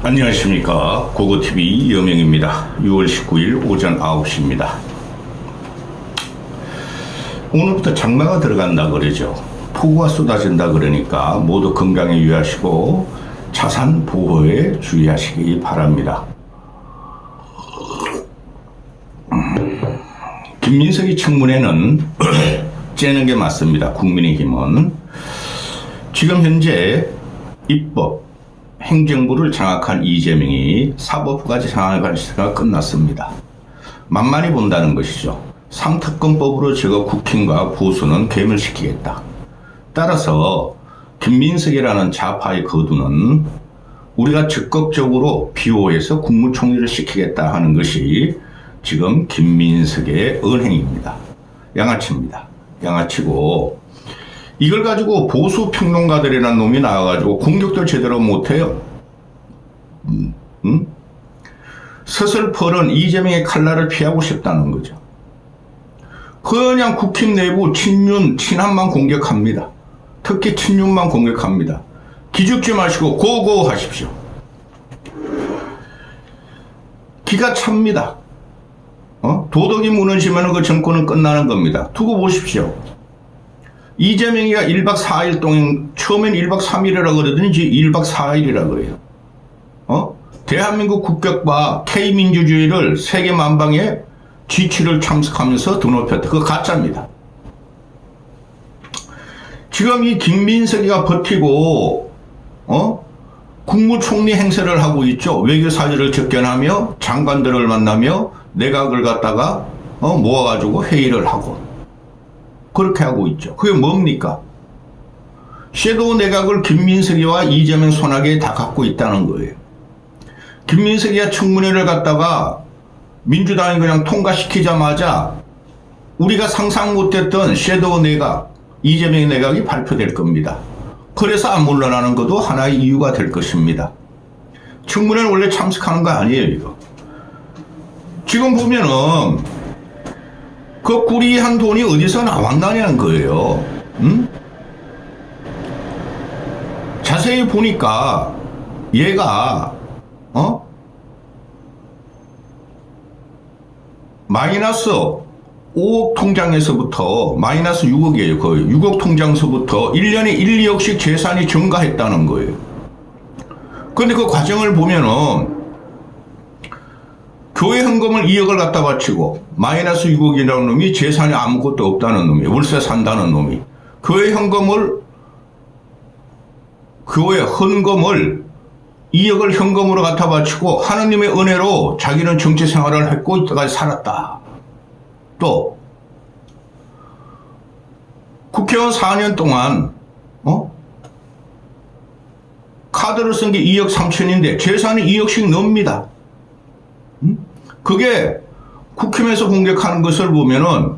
안녕하십니까. 고고TV 여명입니다. 6월 19일 오전 9시입니다. 오늘부터 장마가 들어간다 그러죠. 폭우가 쏟아진다 그러니까 모두 건강에 유의하시고 자산 보호에 주의하시기 바랍니다. 김민석이 청문회는 째는 게 맞습니다. 국민의힘은 지금 현재 입법, 행정부를 장악한 이재명이 사법부까지 장악할 시대가 끝났습니다. 만만히 본다는 것이죠. 상특검법으로 저거 국힘과 보수는 괴멸시키겠다. 따라서 김민석이라는 좌파의 거두는 우리가 적극적으로 비호해서 국무총리를 시키겠다 하는 것이 지금 김민석의 언행입니다. 양아치입니다. 양아치고 이걸 가지고 보수 평론가들이라는 놈이 나와가지고 공격도 제대로 못해요. 서슬퍼런 이재명의 칼날을 피하고 싶다는 거죠. 그냥 국힘 내부 친윤, 친한만 공격합니다. 특히 친윤만 공격합니다. 기죽지 마시고 고고 하십시오. 기가 찹니다. 도덕이 무너지면 그 정권은 끝나는 겁니다. 두고 보십시오. 이재명이가 1박 4일 동안 처음엔 1박 3일이라고 그러더니 이제 1박 4일이라고 그래요. 대한민국 국격과 K민주주의를 세계 만방에 G7을 참석하면서 드높였다. 그거 가짜입니다. 지금 이 김민석이가 버티고 국무총리 행세를 하고 있죠. 외교사절을 접견하며 장관들을 만나며 내각을 갖다가 모아가지고 회의를 하고 그렇게 하고 있죠. 그게 뭡니까? 섀도우 내각을 김민석이와 이재명 손아귀에 다 갖고 있다는 거예요. 김민석이가 청문회를 갖다가 민주당이 그냥 통과시키자마자 우리가 상상 못했던 섀도우 내각, 이재명 내각이 발표될 겁니다. 그래서 안 물러나는 것도 하나의 이유가 될 것입니다. 청문회는 원래 참석하는 거 아니에요, 이거. 지금 보면은 그 꾸리한 돈이 어디서 나왔느냐는 거예요. 자세히 보니까 얘가 마이너스 5억 통장에서부터 마이너스 6억이에요. 거의 6억 통장서부터 1년에 1, 2억씩 재산이 증가했다는 거예요. 그런데 그 과정을 보면은 교회 헌금을 2억을 갖다 바치고 마이너스 6억이라는 놈이 재산이 아무것도 없다는 놈이 월세 산다는 놈이 교회 헌금을 2억을 현금으로 갖다 바치고 하나님의 은혜로 자기는 정치 생활을 했고 이때까지 살았다. 또 국회의원 4년 동안 카드를 쓴 게 2억 3천인데 재산이 2억씩 넘습니다. 그게 국힘에서 공격하는 것을 보면은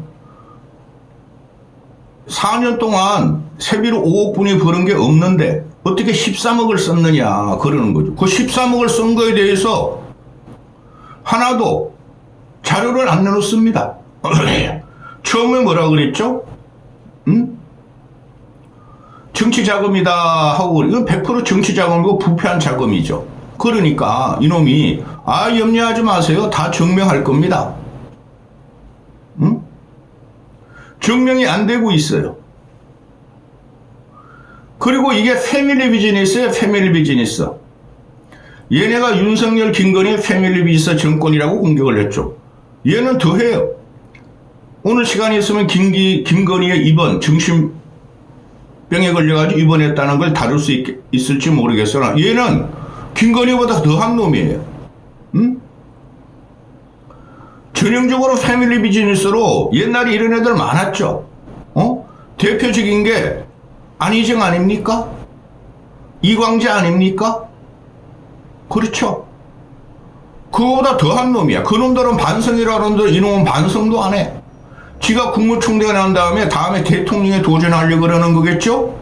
4년 동안 세비로 5억 분이 버는 게 없는데 어떻게 13억을 썼느냐 그러는 거죠. 그 13억을 쓴 거에 대해서 하나도 자료를 안 내놓습니다. 처음에 뭐라 그랬죠? 정치 자금이다 하고 이건 100% 정치 자금이고 부패한 자금이죠. 그러니까 이놈이 염려하지 마세요. 다 증명할 겁니다. 증명이 안 되고 있어요. 그리고 이게 패밀리 비즈니스예요. 패밀리 비즈니스. 얘네가 윤석열, 김건희 패밀리 비즈니스 정권이라고 공격을 했죠. 얘는 더해요. 오늘 시간이 있으면 김건희의 입원, 정신병에 걸려가지고 입원했다는 걸 다룰 수 있을지 모르겠으나 얘는 김건희보다 더한 놈이에요. 전형적으로 패밀리 비즈니스로 옛날에 이런 애들 많았죠. 대표적인 게 안희정 아닙니까? 이광재 아닙니까? 그렇죠. 그거보다 더한 놈이야. 그놈들은 반성이라는데 이놈은 반성도 안 해. 지가 국무총리가 난 다음에 대통령에 도전하려고 그러는 거겠죠?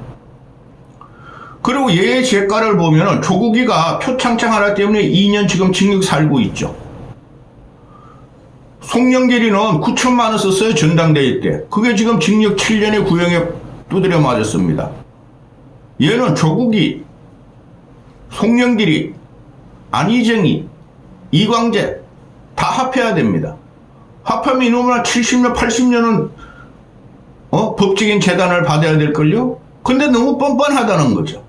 그리고 얘의 재가를 보면은 조국이가 표창장 하나 때문에 2년 지금 징역 살고 있죠. 송영길이는 9천만 원 썼어요. 전당대회 때. 그게 지금 징역 7년의 구형에 두드려 맞았습니다. 얘는 조국이 송영길이, 안희정이, 이광재 다 합해야 됩니다. 합하면 이놈은 70년, 80년은 법적인 재단을 받아야 될걸요? 근데 너무 뻔뻔하다는 거죠.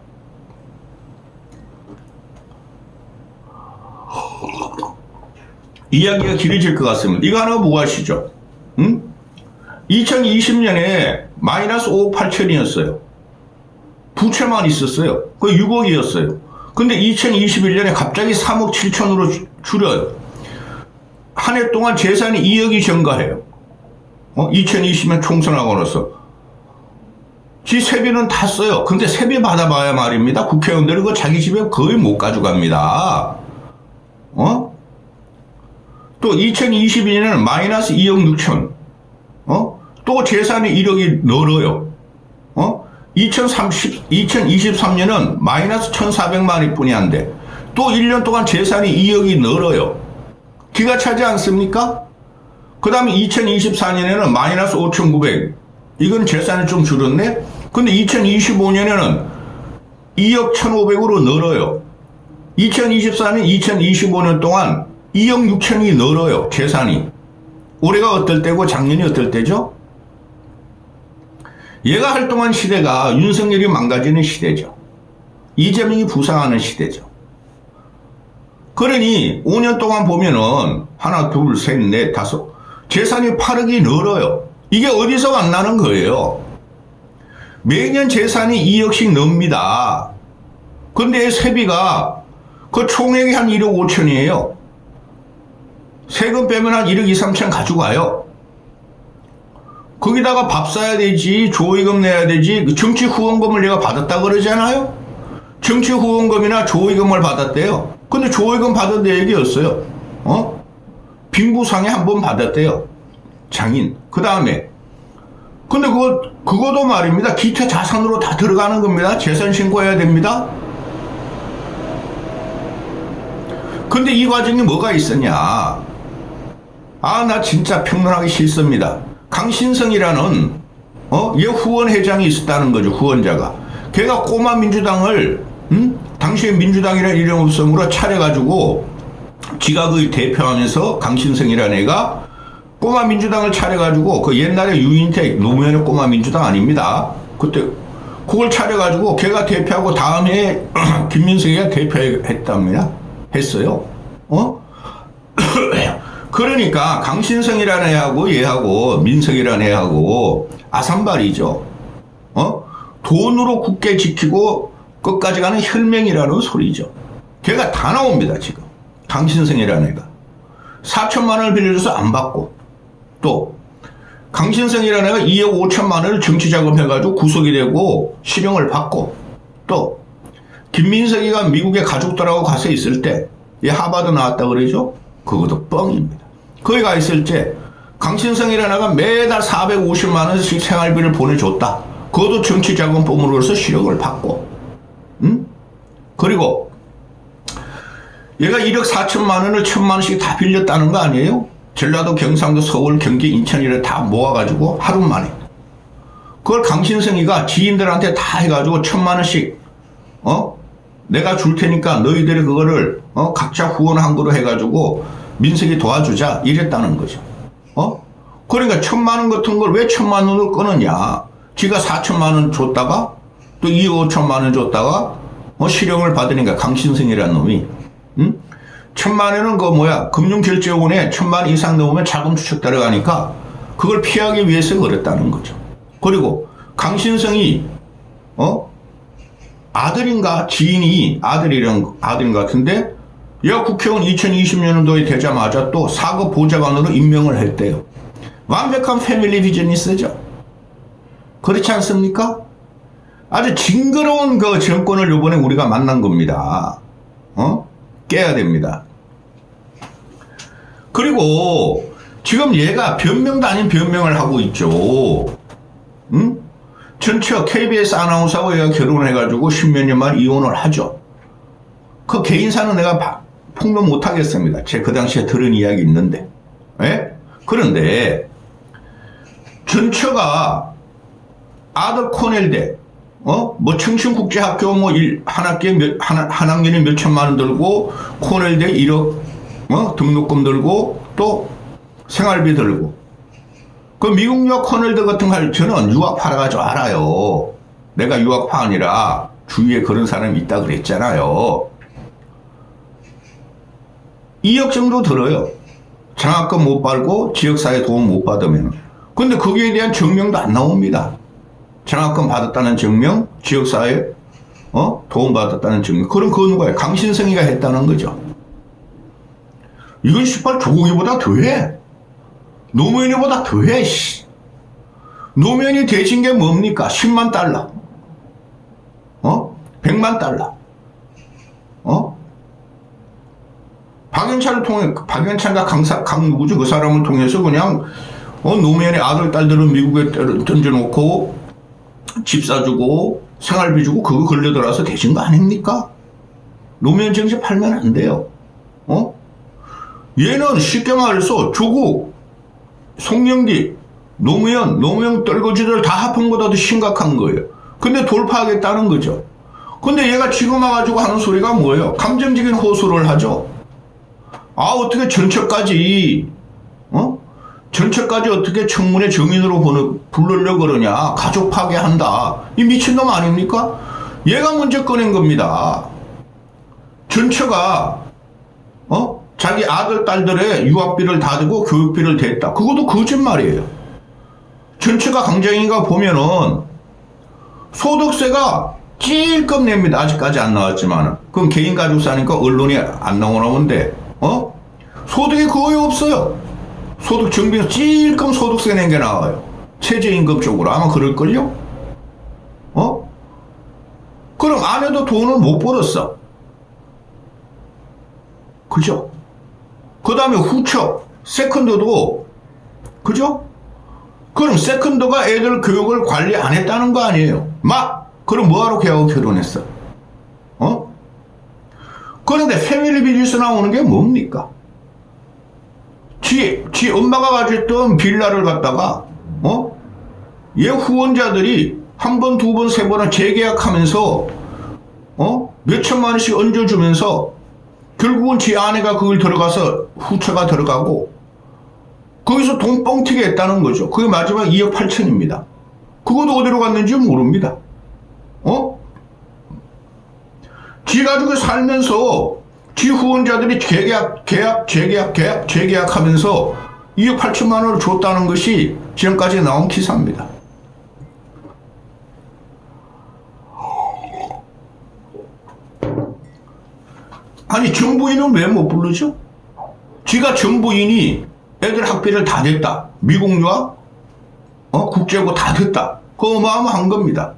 이야기가 길어질 것 같습니다. 이거 하나가 무엇이죠? 2020년에 마이너스 5억 8천이었어요. 부채만 있었어요. 그 6억이었어요. 근데 2021년에 갑자기 3억 7천으로 줄여요. 한 해 동안 재산이 2억이 증가해요. 2020년 총선하고 나서. 지 세비는 다 써요. 근데 세비 받아봐야 말입니다. 국회의원들은 그거 자기 집에 거의 못 가져갑니다. 또 2022년에는 마이너스 2억 6천. 또 재산이 1억이 늘어요. 2023년은 마이너스 1,400만원 뿐이 안 돼. 또 1년 동안 재산이 2억이 늘어요. 기가 차지 않습니까? 그 다음에 2024년에는 마이너스 5,900. 이건 재산이 좀 줄었네? 근데 2025년에는 2억 1,500으로 늘어요. 2024년, 2025년 동안 2억 6천이 늘어요. 재산이. 올해가 어떨 때고 작년이 어떨 때죠? 얘가 활동한 시대가 윤석열이 망가지는 시대죠. 이재명이 부상하는 시대죠. 그러니 5년 동안 보면은 하나, 둘, 셋, 넷, 다섯 재산이 8억이 늘어요. 이게 어디서 만나는 거예요? 매년 재산이 2억씩 늡니다. 근데 세비가 그 총액이 한 1억 5천이에요. 세금 빼면 한 1억 2, 3천 가져가요. 거기다가 밥 사야 되지, 조의금 내야 되지, 정치 후원금을 내가 받았다 그러잖아요? 정치 후원금이나 조의금을 받았대요. 근데 조의금 받은 내역이었어요. 빙부상에 한 번 받았대요. 장인. 그 다음에. 근데 그거도 말입니다. 기타 자산으로 다 들어가는 겁니다. 재산 신고해야 됩니다. 근데 이 과정에 뭐가 있었냐. 나 진짜 평론하기 싫습니다. 강신성이라는, 얘 후원회장이 있었다는 거죠. 후원자가. 걔가 꼬마 민주당을, 당시에 민주당이라는 이름 없음으로 차려가지고, 지가 그 대표하면서 강신성이라는 애가 꼬마 민주당을 차려가지고, 그 옛날에 유인택 노무현의 꼬마 민주당 아닙니다. 그때, 그걸 차려가지고 걔가 대표하고 다음 해에 김민석이가 대표했답니다. 했어요. 그러니까 강신성이라는 애하고 얘하고 민석이라는 애하고 아산발이죠. 돈으로 굳게 지키고 끝까지 가는 혈맹이라는 소리죠. 걔가 다 나옵니다. 지금 강신성이라는 애가 4천만 원을 빌려줘서 안 받고, 또 강신성이라는 애가 2억 5천만 원을 정치자금 해가지고 구속이 되고 실형을 받고, 또 김민석이가 미국에 가족들하고 가서 있을 때 얘 하버드 나왔다 그러죠. 그것도 뻥입니다. 거기 가 있을 때 강신성이라는 애가 매달 450만 원씩 생활비를 보내줬다. 그것도 정치자금법으로서 실형을 받고, 그리고 얘가 1억 4천만 원을 1,000만 원씩 다 빌렸다는 거 아니에요? 전라도, 경상도, 서울, 경기, 인천이를 다 모아가지고 하루 만에. 그걸 강신성이가 지인들한테 다 해가지고 1,000만 원씩, 내가 줄 테니까 너희들이 그거를, 각자 후원한 거로 해가지고 민석이 도와주자. 이랬다는 거죠. 그러니까 1,000만 원 같은 걸 왜 1,000만 원을 끊었냐. 지가 4천만 원 줬다가 또 2억 5천만 원 줬다가 실형을 받으니까 강신성이라는 놈이, 1,000만 원은 금융결제원에 1,000만 원 이상 넣으면 자금 추적 들어가니까 그걸 피하기 위해서 그랬다는 거죠. 그리고 강신성이 아들인가 지인이 아들인 것 같은데, 얘가 국회의원 2020년도에 되자마자 또 사급 보좌관으로 임명을 했대요. 완벽한 패밀리 비즈니스죠. 그렇지 않습니까? 아주 징그러운 그 정권을 이번에 우리가 만난 겁니다. 깨야 됩니다. 그리고 지금 얘가 변명도 아닌 변명을 하고 있죠. 전처 KBS 아나운서하고 얘가 결혼을 해가지고 10몇 년 만에 이혼을 하죠. 그 개인사는 내가 폭로 못하겠습니다. 제 그 당시에 들은 이야기 있는데. 그런데 전처가 아들 코넬대, 뭐 청춘국제학교 뭐 한 학년에 몇 천만 원 들고 코넬대 1억 등록금 들고 또 생활비 들고 그 미국 유학 코넬대 같은 거 저는 유학파라가 좀 알아요. 내가 유학파 아니라 주위에 그런 사람이 있다 그랬잖아요. 2억 정도 들어요. 장학금 못 받고 지역사회 도움 못 받으면. 근데 거기에 대한 증명도 안 나옵니다. 장학금 받았다는 증명, 지역사회 도움 받았다는 증명. 그럼 그거 누가요? 강신성이가 했다는 거죠. 이건 씨발 조국이보다 더해. 노무현이보다 더해. 노무현이 대신 게 뭡니까? 10만 달러. 100만 달러. 박영찬을 통해, 박영찬과 강 누구죠? 그 사람을 통해서 그냥, 노무현의 아들, 딸들은 미국에 던져놓고, 집 사주고, 생활비 주고, 그거 걸려들어서 되신 거 아닙니까? 노무현 정치 팔면 안 돼요. 얘는 쉽게 말해서 조국, 송영기, 노무현 떨거지들 다 합한 것보다도 심각한 거예요. 근데 돌파하겠다는 거죠. 근데 얘가 지금 와가지고 하는 소리가 뭐예요? 감정적인 호소를 하죠. 아, 어떻게 전처까지 어떻게 청문회 증인으로 부르려고 그러냐. 가족 파괴한다. 이 미친놈 아닙니까? 얘가 먼저 꺼낸 겁니다. 전처가, 자기 아들, 딸들의 유학비를 다 대고 교육비를 댔다. 그것도 거짓말이에요. 전처가 강정희가 보면은 소득세가 찔끔 냅니다. 아직까지 안 나왔지만은. 그럼 개인 가족사니까 언론이 안 나오는데, 소득이 거의 없어요. 소득 정비에서 찔끔 소득세 낸 게 나와요. 최저임금 쪽으로. 아마 그럴걸요? 그럼 아내도 돈을 못 벌었어. 그죠? 그 다음에 후처, 세컨드도, 그죠? 그럼 세컨드가 애들 교육을 관리 안 했다는 거 아니에요? 그럼 뭐하러 걔하고 결혼했어? 그런데 패밀리 비즈니스 나오는 게 뭡니까? 지 엄마가 가지고 있던 빌라를 갖다가, 얘 후원자들이 한 번, 두 번, 세 번을 재계약하면서, 몇 천만 원씩 얹어주면서, 결국은 지 아내가 그걸 들어가서 후처가 들어가고, 거기서 돈 뻥튀기 했다는 거죠. 그게 마지막 2억 8천입니다. 그것도 어디로 갔는지 모릅니다. 지 가지고 살면서 지 후원자들이 재계약하면서 2억 8천만 원을 줬다는 것이 지금까지 나온 기사입니다. 아니, 정부인은 왜 못 부르죠? 지가 정부인이 애들 학비를 다 냈다. 미국 유학, 국제고 다 됐다. 그거 어마어마한 겁니다.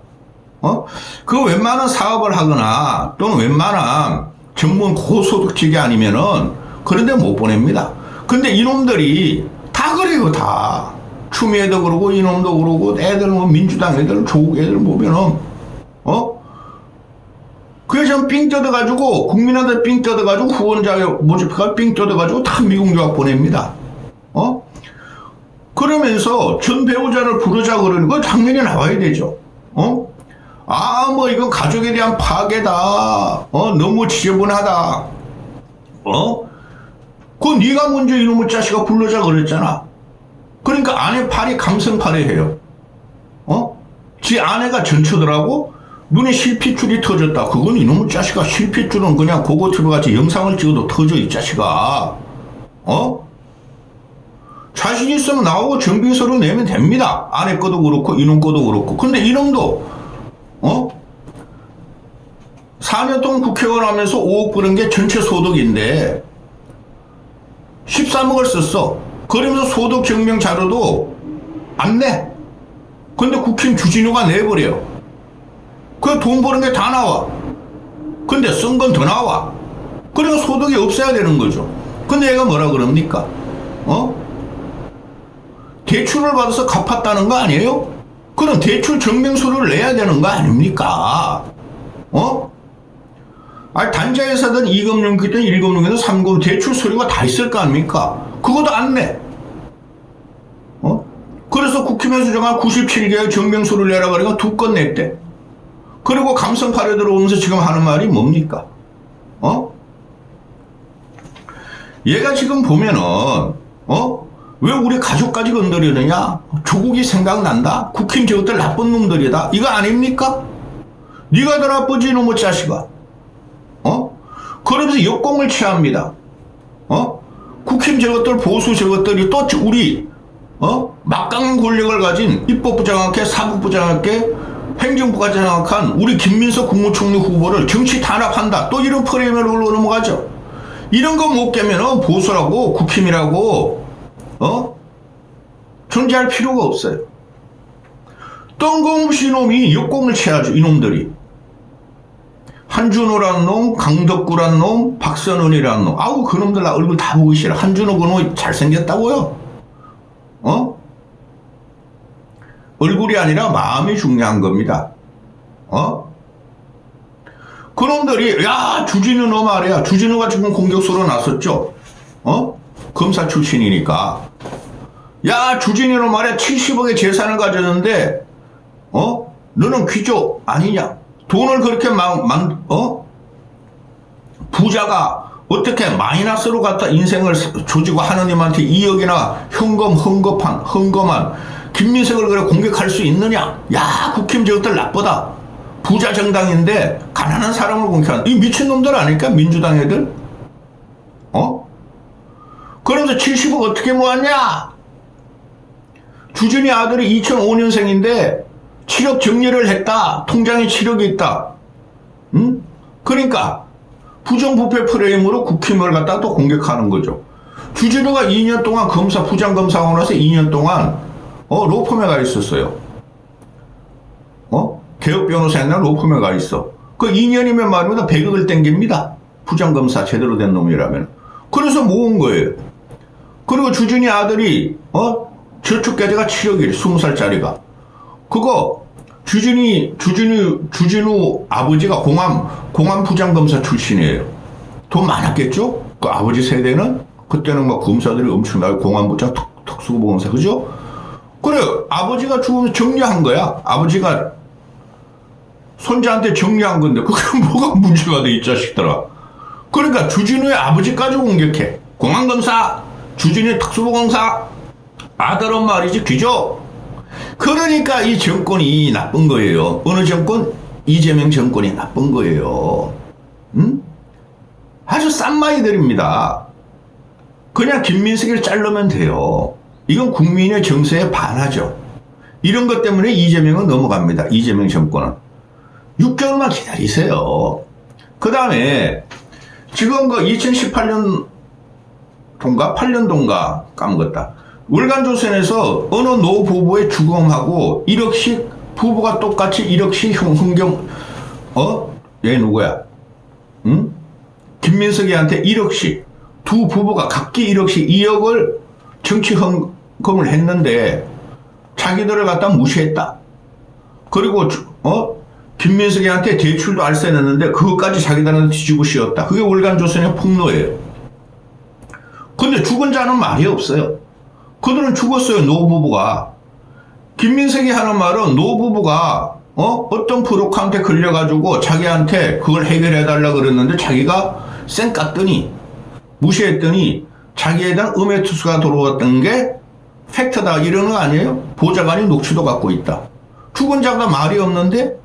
그 웬만한 사업을 하거나 또는 웬만한 전문 고소득직이 아니면은 그런데 못 보냅니다. 근데 이놈들이 다 그래요, 다. 추미애도 그러고 이놈도 그러고 애들 뭐 민주당 애들 조국 애들 보면은 그래서 삥 뜯어가지고 국민한테 삥 뜯어가지고 후원자 모집해가 삥 뜯어가지고 다 미국 유학 보냅니다. 그러면서 전 배우자를 부르자 그러는 거 당연히 나와야 되죠. 뭐 이건 가족에 대한 파괴다. 너무 지저분하다. 그거 네가 먼저 이놈의 자식아 불러자 그랬잖아. 그러니까 아내 팔이 감성팔이해요. 지 아내가 전처더라고 눈에 실핏줄이 터졌다. 그건 이놈의 자식아 실핏줄은 그냥 고고티브 같이 영상을 찍어도 터져 이 자식아. 자신 있으면 나오고 정비서로 내면 됩니다. 아내 거도 그렇고 이놈 거도 그렇고. 근데 이놈도 4년 동안 국회의원 하면서 5억 버는 게 전체 소득인데 13억을 썼어. 그러면서 소득 증명 자료도 안 내. 근데 국힘 주진우가 내버려. 그 돈 버는 게 다 나와. 근데 쓴 건 더 나와. 그러니까 소득이 없어야 되는 거죠. 근데 얘가 뭐라 그럽니까? 대출을 받아서 갚았다는 거 아니에요? 그럼 대출 증명서를 내야 되는 거 아닙니까? 단자회사든 2금융기든 1금융기든 3금 대출 서류가 다 있을 거 아닙니까? 그것도 안 내. 그래서 국힘에서 정한 97개의 증명서를 내라 그러니까 2건 냈대. 그리고 감성파에 들어오면서 지금 하는 말이 뭡니까? 얘가 지금 보면은, 왜 우리 가족까지 건드리느냐? 조국이 생각난다? 국힘 저것들 나쁜 놈들이다? 이거 아닙니까? 네가 더 나쁘지, 이놈의 자식아. 그러면서 역공을 취합니다. 국힘 저것들, 보수 저것들이 또 우리, 막강한 권력을 가진 입법부 장악해, 사법부 장악해, 행정부가 장악한 우리 김민석 국무총리 후보를 정치 탄압한다. 또 이런 프레임으로 넘어가죠. 이런 거 못 깨면 보수라고, 국힘이라고, 존재할 필요가 없어요. 뜬금없이 이놈이 역공을 취하죠, 이놈들이. 한준호란 놈, 강덕구란 놈, 박선원이란 놈. 아우, 그놈들 나 얼굴 다 보기 싫어. 한준호 그놈이 잘생겼다고요? 얼굴이 아니라 마음이 중요한 겁니다. 그놈들이, 야, 주진우 너 말이야. 주진우가 지금 공격수로 나섰죠? 검사 출신이니까. 야, 주진우 너 말이야. 70억의 재산을 가졌는데, 너는 귀족 아니냐? 돈을 그렇게 부자가 어떻게 마이너스로 갖다 인생을 조지고 하느님한테 2억이나 헌금한 김민석을 그래 공격할 수 있느냐? 야, 국힘 저것들 나쁘다. 부자 정당인데 가난한 사람을 공격하는 이 미친놈들 아닐까? 민주당 애들? 그러면서 70억 어떻게 모았냐? 주진이 아들이 2005년생인데 7억 정리를 했다. 통장에 7억이 있다. 그러니까 부정부패 프레임으로 국힘을 갖다 또 공격하는 거죠. 주진우가 2년 동안 부장검사하고 나서 2년 동안 로펌에 가 있었어요. 개혁 변호사였나 로펌에 가 있어. 그 2년이면 말입니다. 100억을 땡깁니다. 부장검사 제대로 된 놈이라면. 그래서 모은 거예요. 그리고 주진이 아들이 저축계좌가 7억이래. 20살짜리가. 그거 주진우 아버지가 공안 부장검사 출신이에요. 돈 많았겠죠? 그 아버지 세대는 그때는 막 검사들이 엄청나게 공안부장 특수보검사 그죠? 그래 아버지가 죽으면 정리한 거야. 아버지가 손자한테 정리한 건데 그게 뭐가 문제가 돼 이 자식들아. 그러니까 주진우의 아버지까지 공격해. 공안검사, 주진우 특수보검사, 아들은 말이지 귀족. 그러니까 이 정권이 나쁜 거예요. 어느 정권? 이재명 정권이 나쁜 거예요. 아주 싼 마이들입니다. 그냥 김민석을 자르면 돼요. 이건 국민의 정서에 반하죠. 이런 것 때문에 이재명은 넘어갑니다. 이재명 정권은. 6개월만 기다리세요. 그 다음에 지금 그 2018년도인가 8년도인가 까먹었다. 월간조선에서 어느 노 부부의 주검하고 1억씩 부부가 똑같이 1억씩 얘 누구야? 김민석이한테 1억씩 두 부부가 각기 1억씩 2억을 정치 헌금을 했는데 자기들을 갖다 무시했다. 그리고 김민석이한테 대출도 알선했는데 그것까지 자기들한테 뒤집어 씌웠다. 그게 월간조선의 폭로예요. 근데 죽은 자는 말이 없어요. 그들은 죽었어요. 노부부가. 김민석이 하는 말은 노부부가 어떤 브로커한테 걸려가지고 자기한테 그걸 해결해달라 그랬는데 자기가 쌩 깠더니 무시했더니 자기에 대한 음해투수가 들어왔던 게 팩트다 이러는 거 아니에요? 보좌관이 녹취도 갖고 있다. 죽은 자가 말이 없는데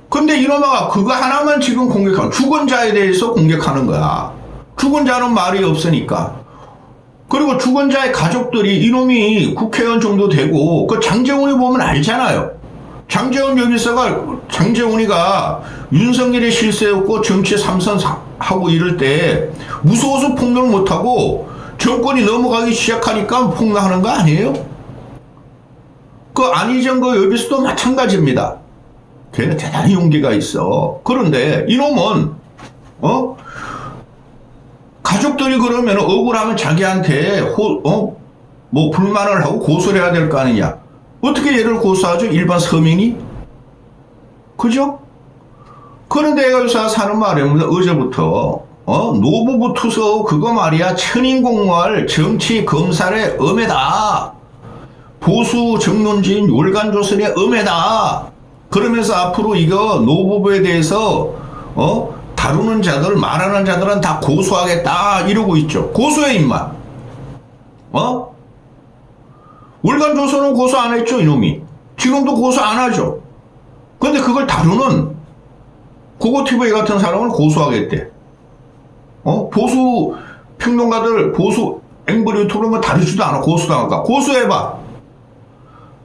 근데 이놈아가 그거 하나만 지금 공격하고 죽은 자에 대해서 공격하는 거야. 죽은 자는 말이 없으니까. 그리고 죽은 자의 가족들이 이놈이 국회의원 정도 되고 그 장재훈이 보면 알잖아요. 장재훈 장재훈이가 윤석열의 실세였고 정치 삼선하고 이럴 때 무서워서 폭로를 못하고 정권이 넘어가기 시작하니까 폭로하는 거 아니에요? 그 안희정 그 여비스도 마찬가지입니다. 걔는 대단히 용기가 있어. 그런데 이놈은 가족들이 그러면 억울하면 자기한테 뭐 불만을 하고 고소를 해야 될 거 아니냐. 어떻게 얘를 고소하죠? 일반 서민이? 그죠? 그런데 여기서 사는 말입니다. 어제부터 노부부 투서 그거 말이야 천인공무할 정치 검찰의 음해다. 보수 정론진 월간조선의 음해다. 그러면서 앞으로 이거 노부부에 대해서 다루는 자들, 말하는 자들은 다 고소하겠다 이러고 있죠. 고소해 임마. 월간 조선은 고소 안 했죠 이놈이. 지금도 고소 안 하죠. 근데 그걸 다루는 고고TV 같은 사람은 고소하겠대. 보수 평론가들, 보수 앵벌 유튜브는 다루지도 않아. 고소도 안 할까. 고소해봐.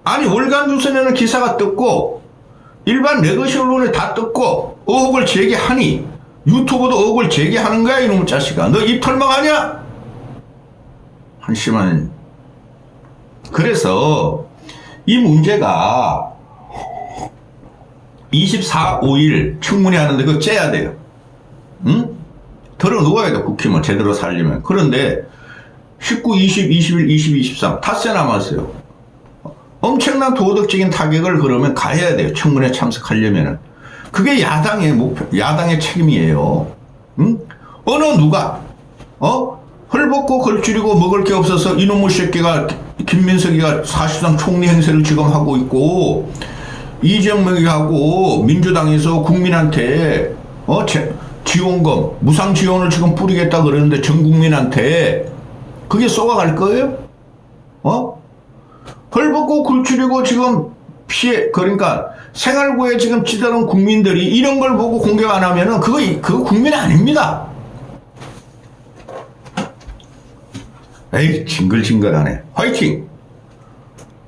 아니 월간 조선에는 기사가 떴고 일반 레거시 언론에 다 떴고 의혹을 제기하니 유튜브도 의혹을 제기하는 거야 이놈 자식아. 너 입 털망하냐? 한심한. 그래서 이 문제가 24, 5일 청문회 하는데 그거 째야 돼요. 응? 들어 누워야 돼 국힘은 제대로 살려면. 그런데 19, 20, 21, 22, 23 닷새 남았어요. 엄청난 도덕적인 타격을 그러면 가해야 돼요. 청문회 참석하려면은. 그게 야당의 목표, 야당의 책임이에요. 응? 어느 누가 헐벗고 걸줄이고 먹을 게 없어서 이놈의 새끼가 김민석이가 사실상 총리 행세를 지금 하고 있고 이재명이 하고 민주당에서 국민한테 지원금 무상 지원을 지금 뿌리겠다 그러는데 전 국민한테 그게 쏘아갈 거예요? 헐벗고 굴추리고 지금 피해 그러니까 생활고에 지금 찌들은 국민들이 이런 걸 보고 공격 안 하면은 그거 국민 아닙니다. 에이 징글징글하네. 화이팅.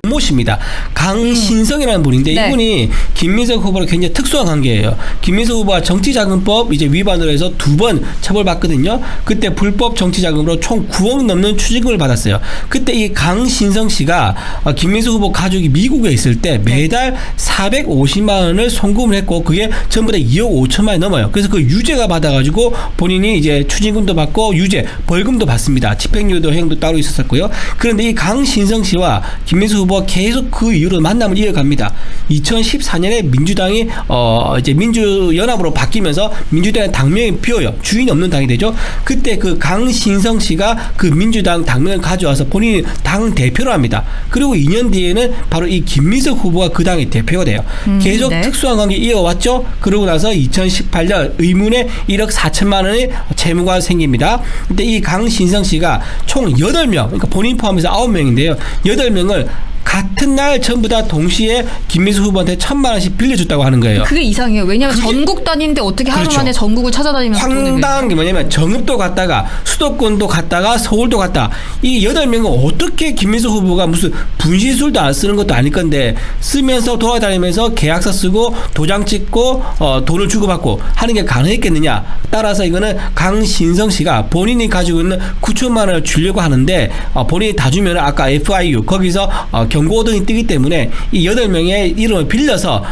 모십니다. 강신성이라는 분인데 네. 이분이 김민석 후보랑 굉장히 특수한 관계예요. 김민석 후보가 정치자금법 이제 위반으로 해서 2번 처벌받거든요. 그때 불법 정치자금으로 총 9억 넘는 추징금을 받았어요. 그때 이 강신성 씨가 김민석 후보 가족이 미국에 있을 때 매달 450만 원을 송금을 했고 그게 전부 다 2억 5천만 원이 넘어요. 그래서 그 유죄가 받아가지고 본인이 이제 추징금도 받고 유죄, 벌금도 받습니다. 집행유예 행도 따로 있었고요. 그런데 이 강신성 씨와 김민석 후보가 계속 그 이후로 만남을 이어갑니다. 2014년에 민주당이 이제 민주연합으로 바뀌면서 민주당의 당명이 비어요. 주인이 없는 당이 되죠. 그때 그 강신성 씨가 그 민주당 당명을 가져와서 본인이 당 대표를 합니다. 그리고 2년 뒤에는 바로 이 김민석 후보가 그 당의 대표가 돼요. 계속 네. 특수한 관계 이어왔죠. 그러고 나서 2018년 의문의 1억 4천만 원의 채무가 생깁니다. 근데 이 강신성 씨가 총 8명, 그러니까 본인 포함해서 9명인데요. 8명을 같은 날 전부 다 동시에 김민석 후보한테 1,000만 원씩 빌려줬다고 하는 거예요. 그게 이상해요. 왜냐하면 전국 다니는데 어떻게 하루 그렇죠. 만에 전국을 찾아다니면서 황당한 게 뭐냐면 정읍도 갔다가 수도권도 갔다가 서울도 갔다. 이 8명은 어떻게 김민석 후보가 무슨 분신술도 안 쓰는 것도 아닐 건데 쓰면서 돌아다니면서 계약서 쓰고 도장 찍고 돈을 주고받고 하는 게 가능했겠느냐. 따라서 이거는 강신성 씨가 본인이 가지고 있는 9천만 원을 주려고 하는데 본인이 다 주면 아까 FIU 거기서 경고등이 뜨기 때문에 이 8명의 이름을 빌려서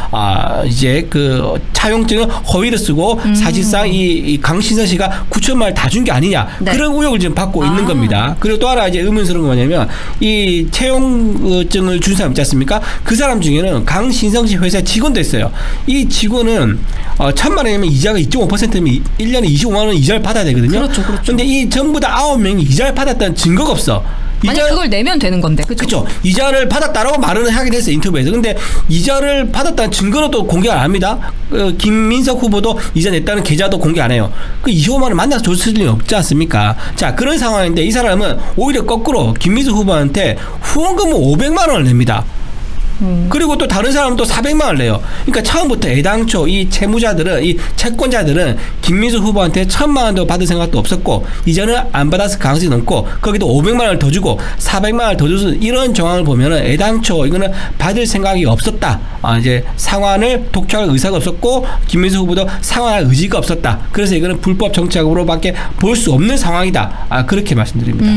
이제 그 차용증을 허위로 쓰고 사실상 이 강신성 씨가 9천만 원을 다 준 게 아니냐. 네. 그런 의혹을 지금 받고 있는 겁니다. 그리고 또 하나 이제 의문스러운 건 뭐냐면 이 채용증을 준 사람 있지 않습니까? 그 사람 중에는 강신성 씨 회사 직원도 있어요. 이 직원은 1,000만 원이면 이자가 2.5%면 1년에 25만 원 이자를 받아야 되거든요. 그렇죠. 근데 이 전부 다 9명이 이자를 받았다는 증거가 없어. 만약 그걸 내면 되는 건데. 그렇죠. 이자를 받았다라고 말은 하긴 했어요. 인터뷰에서. 근데 이자를 받았다는 증거는 또 공개 안 합니다. 김민석 후보도 이자 냈다는 계좌도 공개 안 해요. 그 25만 원 만나서 줬을 리는 없지 않습니까? 자, 그런 상황인데 이 사람은 오히려 거꾸로 김민석 후보한테 후원금을 500만 원을 냅니다. 그리고 또 다른 사람은 또 400만 원을 내요. 그러니까 처음부터 애당초 이 채무자들은 이 채권자들은 김민석 후보한테 1,000만 원도 받을 생각도 없었고 이자는 안 받았을 가능성이 높고 거기도 500만 원을 더 주고 400만 원을 더 줘서 이런 정황을 보면은 애당초 이거는 받을 생각이 없었다. 이제 상환을 독촉할 의사가 없었고 김민석 후보도 상환할 의지가 없었다. 그래서 이거는 불법 정치자금으로밖에 볼 수 없는 상황이다. 그렇게 말씀드립니다.